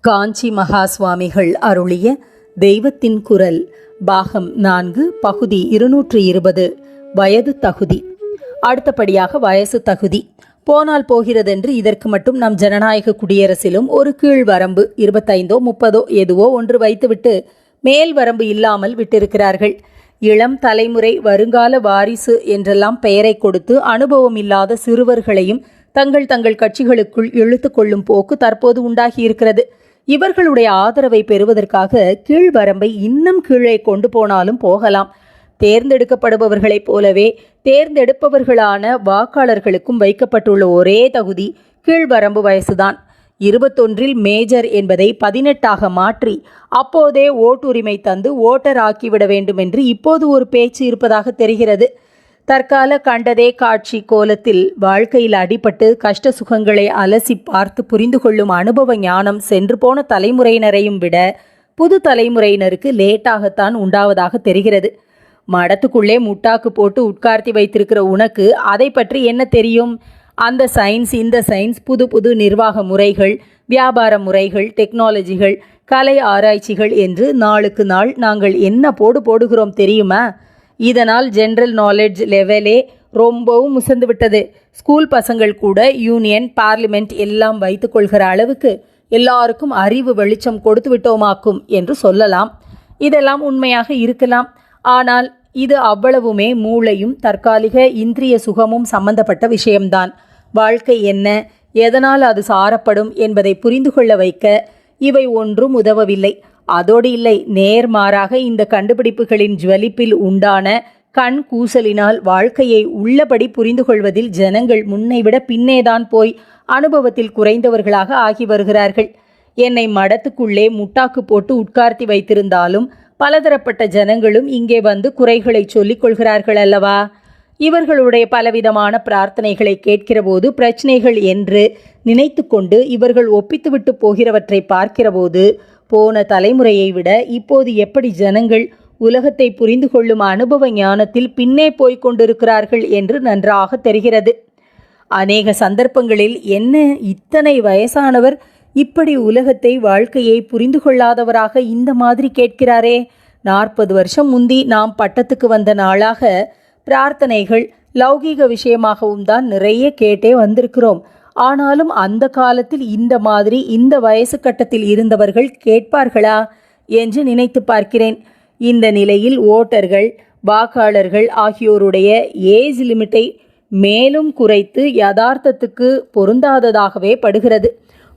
காஞ்சி மகா சுவாமிகள் அருளிய தெய்வத்தின் குரல் பாகம் 4 பகுதி 220 வயது தகுதி. அடுத்தபடியாக வயசு தகுதி. போனால் போகிறதென்று இதற்கு மட்டும் நம் ஜனநாயக குடியரசிலும் ஒரு கீழ் வரம்பு 25ஓ 30ஓ எதுவோ ஒன்று வைத்துவிட்டு மேல் வரம்பு இல்லாமல் விட்டிருக்கிறார்கள். இளம் தலைமுறை வருங்கால வாரிசு என்றெல்லாம் பெயரை கொடுத்து அனுபவம் இல்லாத சிறுவர்களையும் தங்கள் கட்சிகளுக்குள் இழுத்து கொள்ளும் போக்கு தற்போது உண்டாகியிருக்கிறது. இவர்களுடைய ஆதரவை பெறுவதற்காக கீழ்வரம்பை இன்னும் கீழே கொண்டு போனாலும் போகலாம். தேர்ந்தெடுக்கப்படுபவர்களைப் போலவே தேர்ந்தெடுப்பவர்களான வாக்காளர்களுக்கும் வைக்கப்பட்டுள்ள ஒரே தகுதி கீழ்வரம்பு வயசுதான். 21இல் மேஜர் என்பதை 18ஆக மாற்றி அப்போதே ஓட்டுரிமை தந்து ஓட்டர் ஆக்கிவிட வேண்டும் என்று இப்போது ஒரு பேச்சு இருப்பதாக தெரிகிறது. தற்கால கண்டதே காட்சி கோலத்தில் வாழ்க்கையில் அடிபட்டு கஷ்ட சுகங்களை அலசி பார்த்து புரிந்து கொள்ளும் அனுபவ ஞானம் சென்று போன தலைமுறையினரையும் விட புது தலைமுறையினருக்கு லேட்டாகத்தான் உண்டாவதாக தெரிகிறது. மடத்துக்குள்ளே முட்டாக்கு போட்டு உட்கார்த்தி வைத்திருக்கிற உனக்கு அதை பற்றி என்ன தெரியும்? அந்த சயின்ஸ் இந்த சயின்ஸ், புது புது நிர்வாக முறைகள், வியாபார முறைகள், டெக்னாலஜிகள், கலை ஆராய்ச்சிகள் என்று நாளுக்கு நாள் நாங்கள் என்ன போடுகிறோம் தெரியுமா? இதனால் ஜென்ரல் நாலேஜ் லெவலே ரொம்பவும் முசந்து விட்டது. ஸ்கூல் பசங்கள் கூட யூனியன், பார்லிமெண்ட் எல்லாம் வைத்துக் கொள்கிற அளவுக்கு எல்லாருக்கும் அறிவு வெளிச்சம் கொடுத்து விட்டோமாக்கும் என்று சொல்லலாம். இதெல்லாம் உண்மையாக இருக்கலாம். ஆனால் இது அவ்வளவுமே மூளையும் தற்காலிக இந்திரிய சுகமும் சம்பந்தப்பட்ட விஷயம்தான். வாழ்க்கை என்ன, எதனால் அது சாரப்படும் என்பதை புரிந்து கொள்ள வைக்க இவை ஒன்றும் உதவவில்லை. அதோடு இல்லை, நேர்மாறாக இந்த கண்டுபிடிப்புகளின் ஜுவலிப்பில் உண்டான கண் கூசலினால் வாழ்க்கையை உள்ளபடி புரிந்து கொள்வதில் ஜனங்கள் முன்னைவிட பின்னேதான் போய் அனுபவத்தில் குறைந்தவர்களாக ஆகி வருகிறார்கள். என்னை மடத்துக்குள்ளே முட்டாக்கு போட்டு உட்கார்த்தி வைத்திருந்தாலும் பலதரப்பட்ட ஜனங்களும் இங்கே வந்து குறைகளை சொல்லிக் கொள்கிறார்கள் அல்லவா? இவர்களுடைய பலவிதமான பிரார்த்தனைகளை கேட்கிற போது பிரச்சனைகள் என்று நினைத்து கொண்டு இவர்கள் ஒப்பித்துவிட்டு போகிறவற்றை பார்க்கிற போது போன தலைமுறையை விட இப்போது எப்படி ஜனங்கள் உலகத்தை புரிந்து கொள்ளும் அனுபவ ஞானத்தில் பின்னே போய்க் கொண்டிருக்கிறார்கள் என்று நன்றாக தெரிகிறது. அநேக சந்தர்ப்பங்களில் என்ன இத்தனை வயசானவர் இப்படி உலகத்தை வாழ்க்கையை புரிந்து கொள்ளாதவராக இந்த மாதிரி கேட்கிறாரே? 40 வருஷம் முந்தி நாம் பட்டத்துக்கு வந்த நாளாக பிரார்த்தனைகள் லௌகீக விஷயமாகவும் தான் நிறைய கேட்டே வந்திருக்கிறோம். ஆனாலும் அந்த காலத்தில் இந்த மாதிரி இந்த வயசு கட்டத்தில் இருந்தவர்கள் கேட்பார்களா என்று நினைத்து பார்க்கிறேன். இந்த நிலையில் ஓட்டர்கள், வாக்காளர்கள் ஆகியோருடைய ஏஜ் லிமிட்டை மேலும் குறைத்து யதார்த்தத்துக்கு பொருந்தாததாகவே படுகிறது.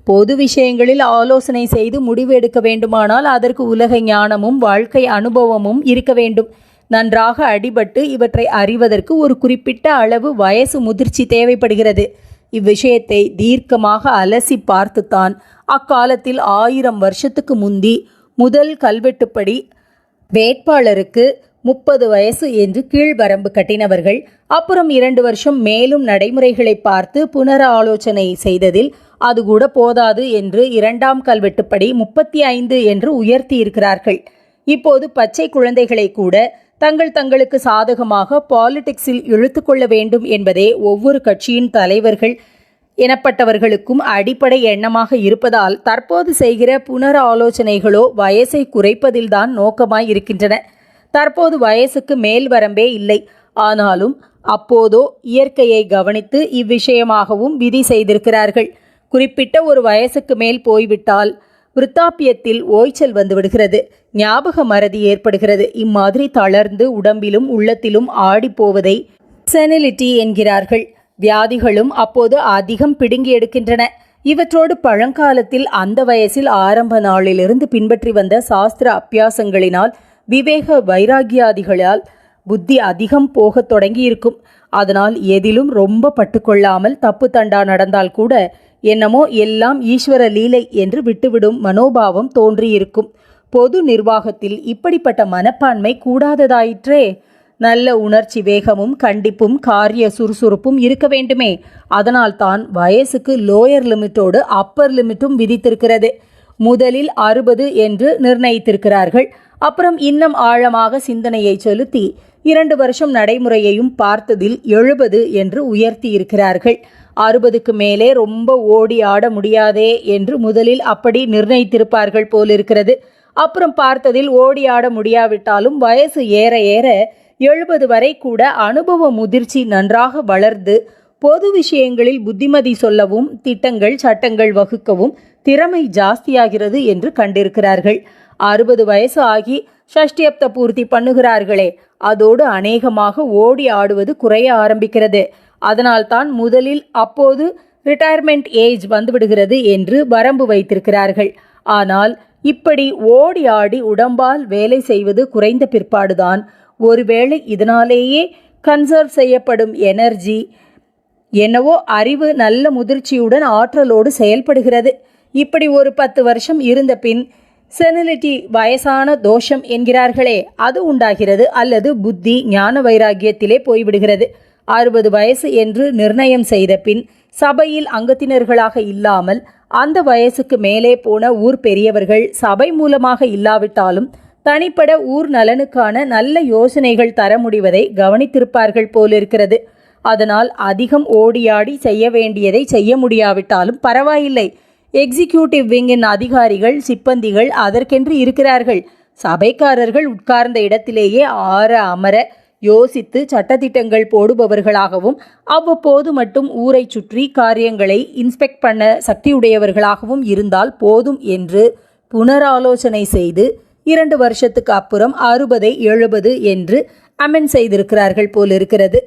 பொது விஷயங்களில் ஆலோசனை செய்து முடிவு எடுக்க வேண்டுமானால் அதற்கு உலக ஞானமும் வாழ்க்கை அனுபவமும் இருக்க வேண்டும். நன்றாக அடிபட்டு இவற்றை அறிவதற்கு ஒரு குறிப்பிட்ட அளவு வயசு முதிர்ச்சி தேவைப்படுகிறது. இவ்விஷயத்தை தீர்க்கமாக அலசி பார்த்துத்தான் அக்காலத்தில் 1000 வருஷத்துக்கு முந்தி முதல் கல்வெட்டுப்படி வேட்பாளருக்கு 30 வயசு என்று கீழ்வரம்பு கட்டினவர்கள் அப்புறம் 2 வருஷம் மேலும் நடைமுறைகளை பார்த்து புனராலோசனை செய்ததில் அது கூட போதாது என்று 2ஆம் கல்வெட்டுப்படி 35 என்று உயர்த்தி இருக்கிறார்கள். இப்போது பச்சை குழந்தைகளை கூட தங்களுக்கு சாதகமாக பாலிடிக்ஸில் இழுத்து கொள்ள வேண்டும் என்பதே ஒவ்வொரு கட்சியின் தலைவர்கள் எனப்பட்டவர்களுக்கும் அடிப்படை எண்ணமாக இருப்பதால் தற்போது செய்கிற புனராலோசனைகளோ வயசை குறைப்பதில்தான் நோக்கமாய் இருக்கின்றன. தற்போது வயசுக்கு மேல் வரம்பே இல்லை. ஆனாலும் அப்போதோ இயற்கையை கவனித்து இவ்விஷயமாகவும் விதி செய்திருக்கிறார்கள். குறிப்பிட்ட ஒரு வயசுக்கு மேல் போய்விட்டால் விருத்தாப்பியத்தில் ஓய்ச்சல் வந்துவிடுகிறது, ஞாபக மறதி ஏற்படுகிறது. இம்மாதிரி தளர்ந்து உடம்பிலும் உள்ளத்திலும் ஆடி போவதை செனிலிட்டி என்கிறார்கள். வியாதிகளும் அப்போது அதிகம் பிடுங்கி எடுக்கின்றன. இவற்றோடு பழங்காலத்தில் அந்த வயசில் ஆரம்ப நாளிலிருந்து பின்பற்றி வந்த சாஸ்திர அபியாசங்களினால் விவேக வைராகியாதிகளால் புத்தி அதிகம் போகத் தொடங்கி இருக்கும். அதனால் எதிலும் ரொம்ப பட்டுக்கொள்ளாமல் தப்பு தண்டா நடந்தால் கூட என்னமோ எல்லாம் ஈஸ்வர லீலை என்று விட்டுவிடும் மனோபாவம் தோன்றியிருக்கும். பொது நிர்வாகத்தில் இப்படிப்பட்ட மனப்பான்மை கூடாததாயிற்றே. நல்ல உணர்ச்சி வேகமும் கண்டிப்பும் காரிய சுறுசுறுப்பும் இருக்க வேண்டுமே. அதனால்தான் வயசுக்கு லோயர் லிமிட்டோடு அப்பர் லிமிட்டும் விதித்திருக்கிறது. முதலில் 60 என்று நிர்ணயித்திருக்கிறார்கள். அப்புறம் இன்னும் ஆழமாக சிந்தனையை செலுத்தி 2 வருஷம் நடைமுறையையும் பார்த்ததில் 70 என்று உயர்த்தி இருக்கிறார்கள். 60க்கு மேலே ரொம்ப ஓடி ஆட முடியாதே என்று முதலில் அப்படி நிர்ணயித்திருப்பார்கள் போலிருக்கிறது. அப்புறம் பார்த்ததில் ஓடி ஆட முடியாவிட்டாலும் வயசு ஏற ஏற 70 வரை கூட அனுபவ முதிர்ச்சி நன்றாக வளர்ந்து பொது விஷயங்களில் புத்திமதி சொல்லவும் திட்டங்கள் சட்டங்கள் வகுக்கவும் திறமை ஜாஸ்தியாகிறது என்று கண்டிருக்கிறார்கள். 60 வயசு ஆகி ஷஷ்டியப்த பூர்த்தி பண்ணுகிறார்களே, அதோடு அநேகமாக ஓடி ஆடுவது குறைய ஆரம்பிக்கிறது. அதனால்தான் முதலில் அப்போது ரிட்டையர்மெண்ட் ஏஜ் வந்துவிடுகிறது என்று வரம்பு வைத்திருக்கிறார்கள். ஆனால் இப்படி ஓடி ஆடி உடம்பால் வேலை செய்வது குறைந்த பிற்பாடுதான் ஒருவேளை இதனாலேயே கன்சர்வ் செய்யப்படும் எனர்ஜி என்னவோ அறிவு நல்ல முதிர்ச்சியுடன் ஆற்றலோடு செயல்படுகிறது. இப்படி ஒரு 10 வருஷம் இருந்த பின் செனிலிட்டி வயசான தோஷம் என்கிறார்களே, அது உண்டாகிறது. அல்லது புத்தி ஞான வைராகியத்திலே போய்விடுகிறது. 60 வயசு என்று நிர்ணயம் செய்த பின் சபையில் அங்கத்தினர்களாக இல்லாமல் அந்த வயசுக்கு மேலே போன ஊர் பெரியவர்கள் சபை மூலமாக இல்லாவிட்டாலும் தனிப்பட ஊர் நலனுக்கான நல்ல யோசனைகள் தர முடிவதை கவனித்திருப்பார்கள் போலிருக்கிறது. அதனால் அதிகம் ஓடியாடி செய்ய வேண்டியதை செய்ய முடியாவிட்டாலும் பரவாயில்லை. எக்ஸிக்யூட்டிவ் விங்கின் அதிகாரிகள் சிப்பந்திகள் அதற்கென்று இருக்கிறார்கள். சபைக்காரர்கள் உட்கார்ந்த இடத்திலேயே ஆற அமர யோசித்து சட்டத்திட்டங்கள் போடுபவர்களாகவும் அவ்வப்போது மட்டும் ஊரை சுற்றி காரியங்களை இன்ஸ்பெக்ட் பண்ண சக்தியுடையவர்களாகவும் இருந்தால் போதும் என்று புனராலோசனை செய்து 2 வருஷத்துக்கு அப்புறம் 60ஐ 70 என்று அமெண்ட் செய்திருக்கிறார்கள் போலிருக்கிறது.